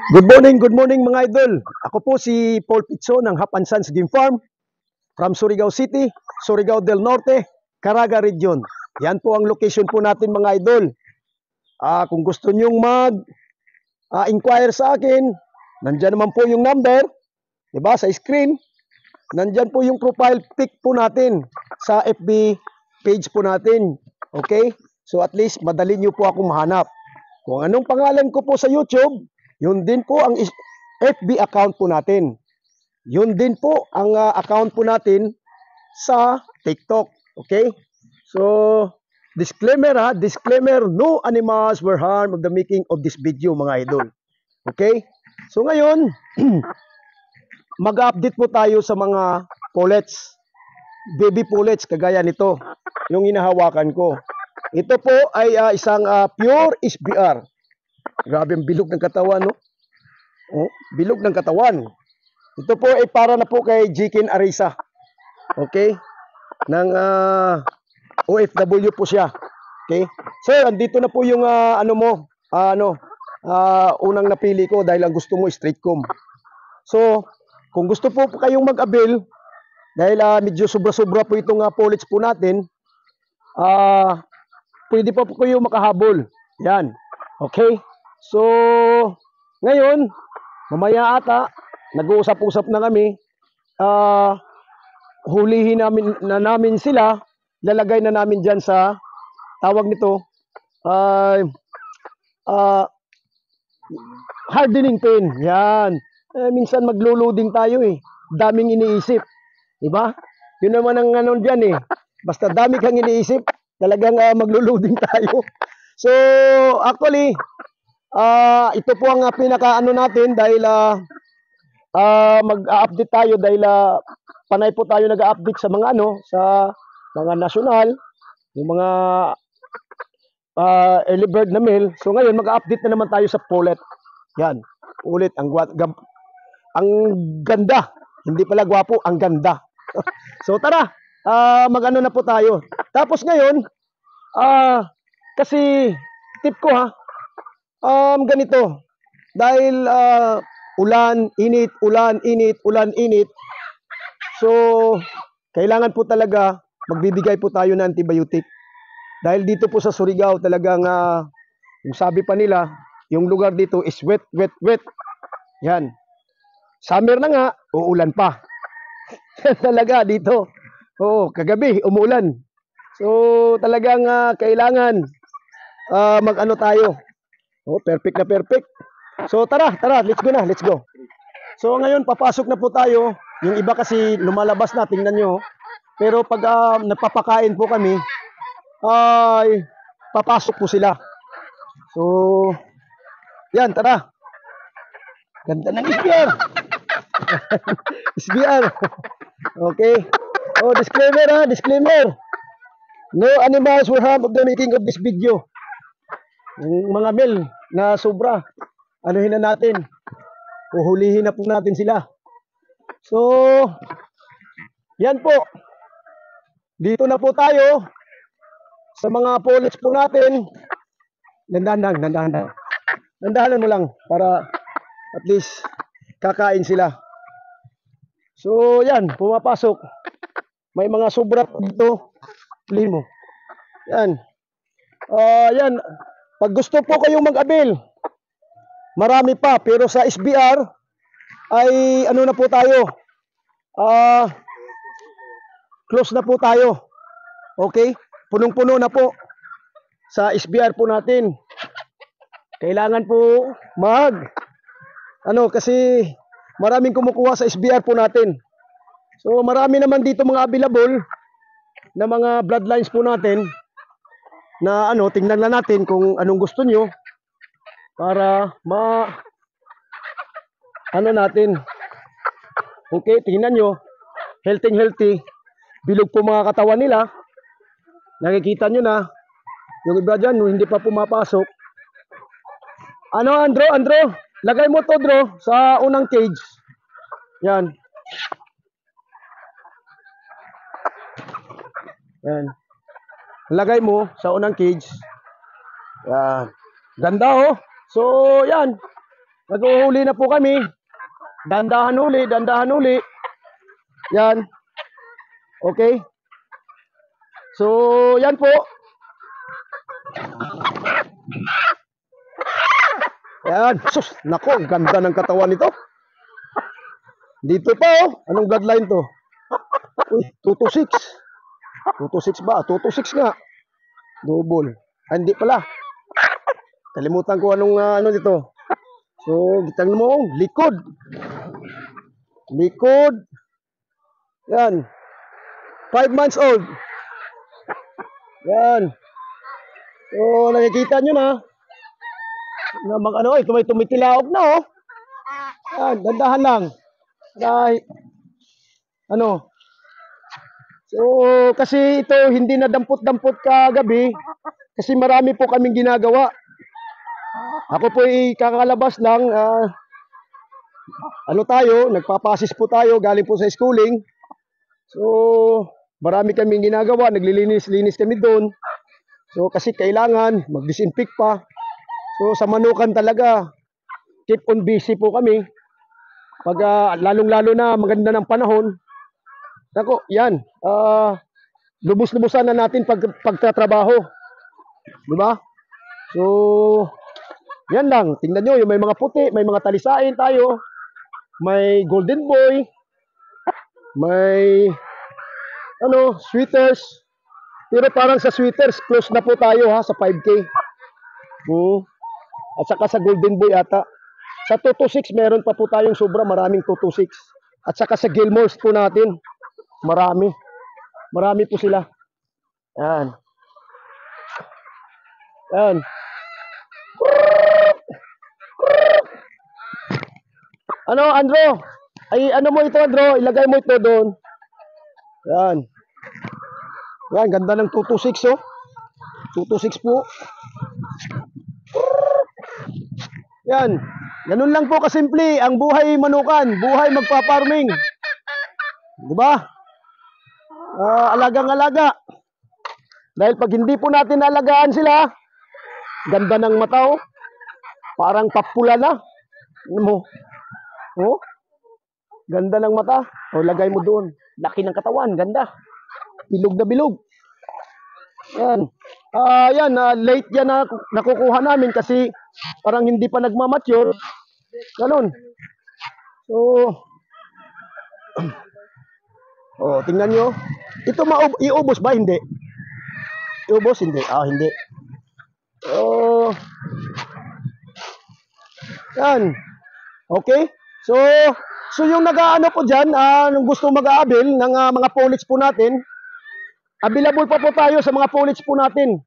Good morning mga idol. Ako po si Paul Pitso ng Hapan Sons Game Farm from Surigao City, Surigao del Norte, Caraga Region. Yan po ang location po natin mga idol. Kung gusto nyong mag-inquire sa akin, nandyan naman po yung number, diba, sa screen. Nandyan po yung profile pic po natin sa FB page po natin. Okay? So at least madali nyo po ako mahanap. Kung anong pangalan ko po sa YouTube, yun din po ang FB account po natin. Yun din po ang account po natin sa TikTok. Okay? So, disclaimer disclaimer, no animals were harmed of the making of this video mga idol. Okay? So ngayon, mag-update po tayo sa mga pullets. Baby pullets kagaya nito, yung hinahawakan ko. Ito po ay isang pure SBR. Grabe ang bilog ng katawan, no? Oh, bilog ng katawan. Ito po ay para na po kay Jikin Arisa. Okay? Ng OFW po siya. Okay? Sir, andito na po yung unang napili ko dahil ang gusto mo straight comb. So, kung gusto po kayong mag-avail dahil medyo sobra-sobra po itong pullets po natin, pwede po kayo makahabol. Yan. Okay? So, ngayon, mamaya ata, nag-uusap-usap na kami, hulihin namin sila, lalagay na namin dyan sa, tawag nito, hardening pen. Yan. Minsan maglo-loading tayo eh. Daming iniisip. Diba? Yun naman ang ano dyan eh. Basta dami kang iniisip, talagang maglo-loading tayo. So, actually, ito po ang pinaka-ano natin dahil mag-update tayo dahil panay po tayo nag-update sa mga sa mga national, yung mga early bird na male. So ngayon mag-update na naman tayo sa pullet. Yan, ulit ang ganda. Hindi pala gwapo, ang ganda. So tara, mag-ano na po tayo. Tapos ngayon, kasi tip ko ganito. Dahil ulan, init, ulan, init, ulan, init. So, kailangan po talaga magbibigay po tayo ng antibiotic. Dahil dito po sa Surigao talagang yung sabi pa nila, yung lugar dito is wet, wet, wet. Yan. Summer na nga, uulan pa. Talaga dito. Oo, kagabi umuulan. So, talagang kailangan mag-ano tayo. Oh, perfect na perfect. So tara, let's go na, let's go. So ngayon papasok na po tayo. Yung iba kasi lumalabas na, tingnan nyo. Pero pag nagpapakain po kami, ay papasok po sila. So, yan, tara. Ganda ng SBR. SBR. Okay. Oh, disclaimer disclaimer. No animals were harmed of the making of this video. Yung mga male na sobra, anuhin na natin, uhulihin na po natin sila. So, yan po. Dito na po tayo sa mga pullets po natin. Dandahan mo lang para at least kakain sila. So, yan, pumapasok. May mga sobra dito. Hulihin mo. Yan. Yan. Pag gusto po kayong mag-avail, marami pa. Pero sa SBR, ay ano na po tayo. Close na po tayo. Okay? Punong-puno na po. Sa SBR po natin. Kailangan po kasi maraming kumukuha sa SBR po natin. So marami naman dito mga available na mga bloodlines po natin. Na tingnan na natin kung anong gusto nyo para natin. Okay, tingnan nyo. Healthy. Bilog po mga katawan nila. Nakikita nyo na. Yung iba dyan, hindi pa pumapasok. Andro? Lagay mo to, Dro, sa unang cage. Yan. Lagay mo sa unang cage. Yan. Ganda oh. So, yan. Nag-uhuli na po kami. Dandahan uli, dandahan uli. Yan. Okay. So, yan po. Yan. Sus, nako, ang ganda ng katawan nito. Dito pa oh. Anong bloodline to? Uy, 226. 226 ba? 226 nga. Double. Ah, hindi pala. Kalimutan ko anong ano dito. So, tingnan mo, likod. Likod. Yan. 5 months old. Yan. So, nakikita nyo na. Na ano, ito may tumitilaok na, oh. Yan, dandahan lang. Dahil, ano. So, kasi ito, hindi na dampot-dampot kagabi. Kasi marami po kaming ginagawa. Ako po ay kakalabas lang. Ano tayo, nagpapasis po tayo, galing po sa schooling. So, marami kaming ginagawa, naglilinis-linis kami doon. So, kasi kailangan mag-disinfect pa. So, sa manukan talaga, keep on busy po kami. Pag lalong-lalo na maganda ng panahon. Nako, yan. Lubos-lubusan na natin pagtatrabaho. Diba? So, yan lang. Tingnan nyo, yung may mga puti, may mga talisain tayo. May golden boy. May sweaters. Pero parang sa sweaters, close na po tayo ha, sa 5K. At saka sa golden boy ata. Sa 226, meron pa po tayong sobra, maraming 226. At saka sa Gilmores po natin, marami. Marami po sila. Yan. Yan. Ano, Andro? Ay, ano mo ito, Andro? Ilagay mo ito doon. Yan. Yan, ganda ng 226, oh. 226 po. Yan. Ganun lang po kasimple ang buhay manukan, buhay magpa-farming. Diba? Alagang-alaga. Dahil pag hindi po natin alagaan sila, ganda ng mata, oh. Parang papula na. Ano mo? Oh? Ganda ng mata. O, lagay mo doon. Laki ng katawan, ganda. Bilog na bilog. Yan. Yan, late yan na nakukuha namin kasi parang hindi pa nagmamature. Ganun. So, tingnan nyo. Ito iubos ba? Hindi. Iubos? Hindi. Hindi. Yan. Okay. So yung nag-aano po dyan, nung gusto mag-aabil ng mga pullets po natin, available pa po tayo sa mga pullets po natin.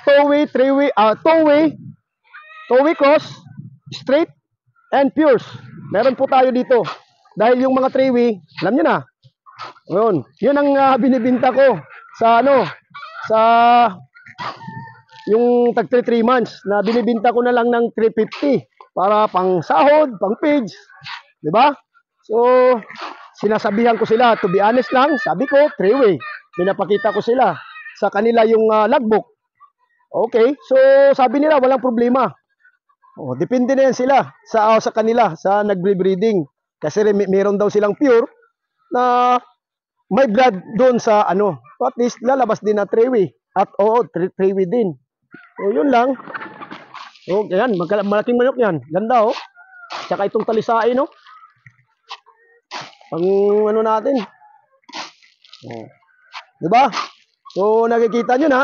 Two-way, three-way, two-way cross, straight, and pures. Meron po tayo dito. Dahil yung mga three-way, alam nyo na. Yun ang binibinta ko sa yung tag 3 months na binibinta ko na lang ng 350 para pang sahod, pang page. Diba? So, sinasabihan ko sila, to be honest lang, sabi ko, three-way. Pinapakita ko sila sa kanila yung logbook. Okay, so sabi nila, walang problema. Depende na yan sila sa kanila, sa nagbre-breeding. Kasi meron daw silang pure na may blood doon sa ano. At least lalabas din na three-way. At three-way din. So, yun lang. So, yan, malaking manok yan. Ganda, oh. Tsaka itong talisain, no? Pang ano natin. Diba? So, nakikita nyo na.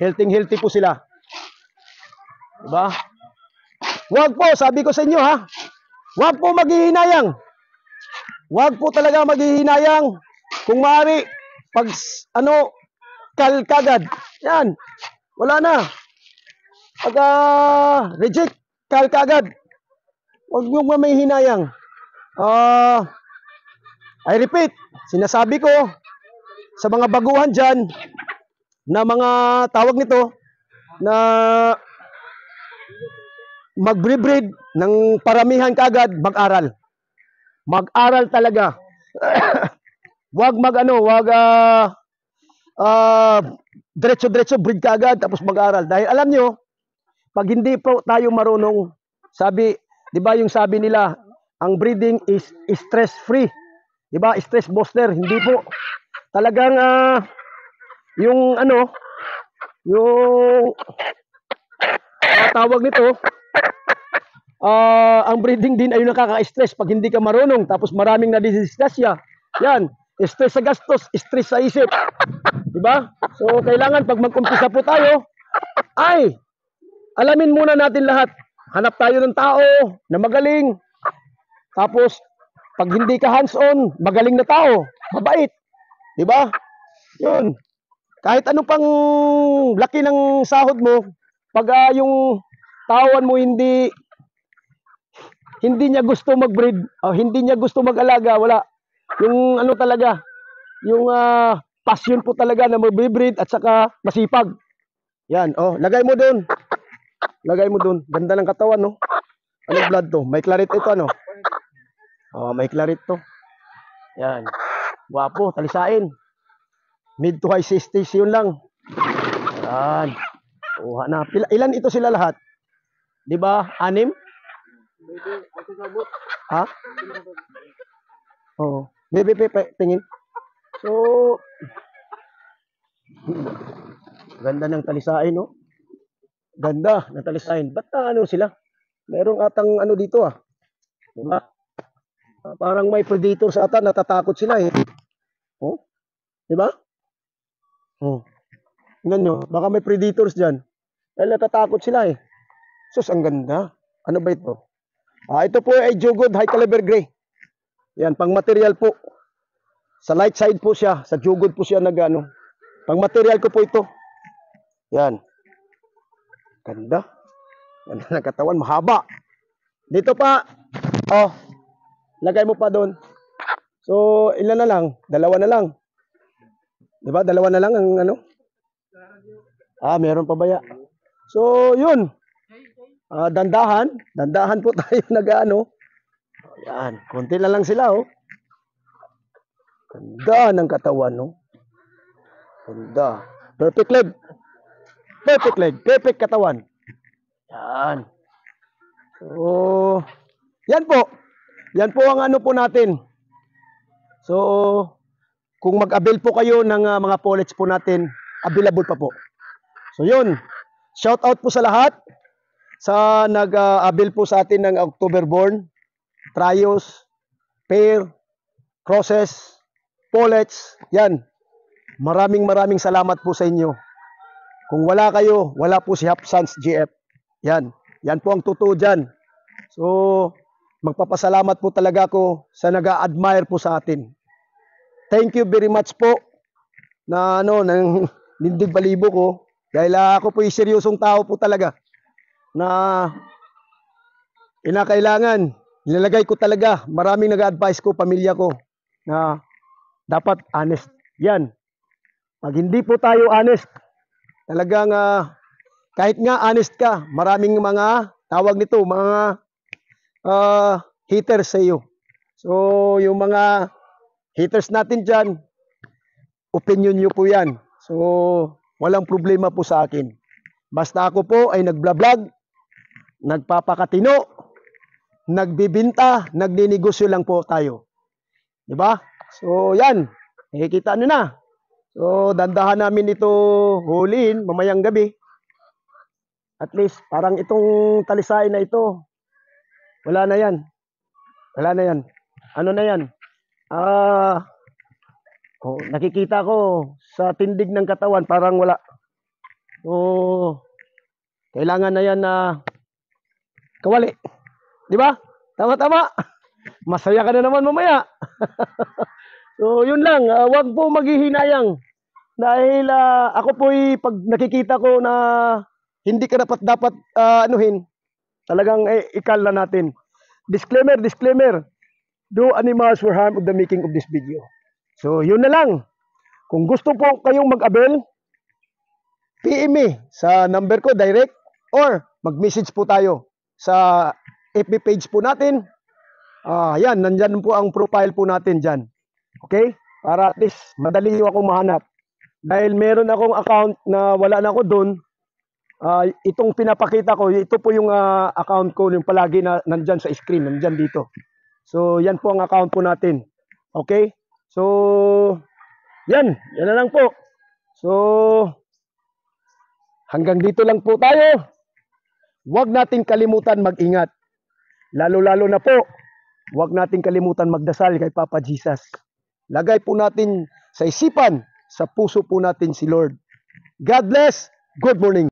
Healthy po sila. Diba? Huwag po, sabi ko sa inyo, ha? Huwag po maghihinayang. Huwag po talaga maghihinayang. Kung maaari, pag, kagad. Yan. Wala na. Pag, reject, kagad. Huwag nyo mamahinayang. I repeat, sinasabi ko sa mga baguhan dyan na mga tawag nito na magbre-breed ng paramihan kagad, mag-aral. Mag-aral talaga. Wag diretso-diretso breed kagad tapos mag-aral. Dahil alam nyo, pag hindi po tayo marunong Sabi, 'di ba yung sabi nila, ang breeding is stress free. 'Di ba? Stress buster, hindi po. Talagang yung ano, yung tawag nito, ang breeding din ay nakaka-stress pag hindi ka marunong, tapos maraming nadidisgrasya. Yan, stress sa gastos, stress sa isip. 'Di ba? So kailangan pag mag-umpisa po tayo, ay alamin muna natin lahat. Hanap tayo ng tao na magaling. Tapos pag hindi ka hands-on, magaling na tao, mabait. 'Di ba? 'Yun. Kahit ano pang laki ng sahod mo, pag yung tawan mo hindi niya gusto mag-breed, hindi niya gusto mag-alaga, wala. Yung ano talaga, yung passion po talaga na mag-breed at saka masipag. Yan, lagay mo doon. Lagay mo doon. Ganda ng katawan, no? Anong blood to? May claret ito, ano? May claret to. Yan. Guwapo, talisain. Mid to high 60s, yun lang. Yan. Kuha na. Ilan ito sila lahat? Di ba? 6? Ha? Oo. Bebe, tingin. So, ganda ng talisain, no? Ganda ng talisain. Ba't ano sila? Merong atang ano dito, Di ba? Parang may predator sa ata, natatakot sila, eh. Di ba? Tingnan nyo, baka may predators dyan. Dahil natatakot sila, eh. Sus, ang ganda. Ano ba ito? Ito po ay Jugod High Caliber Gray. Yan, pang material po. Sa light side po siya. Sa Jugod po siya nag-ano. Pang material ko po ito. Yan. Ganda. Ganda ng katawan. Mahaba. Dito pa. Lagay mo pa doon. So, ilan na lang? 2 na lang. Diba? 2 na lang ang ano? Meron pa ba ya? So, yun. Dandahan. Dandahan po tayo nag-ano. Yan. Konti na lang sila, Ganda ng katawan, no? Ganda. Perfect leg. Perfect leg. Perfect katawan. Yan. So, yan po. Yan po ang ano po natin. So, kung mag-avail po kayo ng mga pullets po natin, available pa po. So, yun. Shout out po sa lahat sa nag-avail po sa atin ng October born, trios, pair, crosses, pullets. Yan. Maraming salamat po sa inyo. Kung wala kayo, wala po si Hapsans GF. Yan. Yan po ang totoo dyan. So, magpapasalamat po talaga ako sa nag-a-admire po sa atin. Thank you very much po na ng Nindig Balibo ko. Dahil ako po yung seryosong tao po talaga na inakailangan. Nilalagay ko talaga. Maraming nag-advise ko, pamilya ko, na dapat honest. Yan. Pag hindi po tayo honest, talagang kahit nga honest ka, maraming mga tawag nito, mga haters sa iyo. So, yung mga haters natin dyan, opinion nyo po yan. So, walang problema po sa akin. Basta ako po ay nagblablag, nagpapakatino, nagbibinta, nagninegosyo lang po tayo. Diba? So, yan. Nakikita nyo na. So, dandahan namin ito huliin mamayang gabi. At least, parang itong talisay na ito, wala na yan. Wala na yan. Ano na yan? Nakikita ko sa tindig ng katawan, parang wala. So, kailangan na yan na kawali. Di ba? Tama-tama. Masaya ka na naman mamaya. So, yun lang. Wag po maghihinayang. Dahil ako po'y pag nakikita ko na hindi ka dapat anuhin, talagang ikal na natin. Disclaimer. No animals were harmed of the making of this video. So, yun na lang. Kung gusto po kayong mag-avail, PM me sa number ko direct or mag-message po tayo sa FB page po natin. Yan, nandyan po ang profile po natin dyan. Okay? Para at least madali akong mahanap. Dahil meron akong account na wala na ako doon. Itong pinapakita ko, ito po yung account ko, yung palagi na nandyan sa screen, nandyan dito. So, yan po ang account po natin. Okay? So, yan na lang po. So, hanggang dito lang po tayo. Huwag nating kalimutan mag-ingat. Lalo-lalo na po, huwag nating kalimutan magdasal kay Papa Jesus. Lagay po natin sa isipan, sa puso po natin si Lord. God bless. Good morning.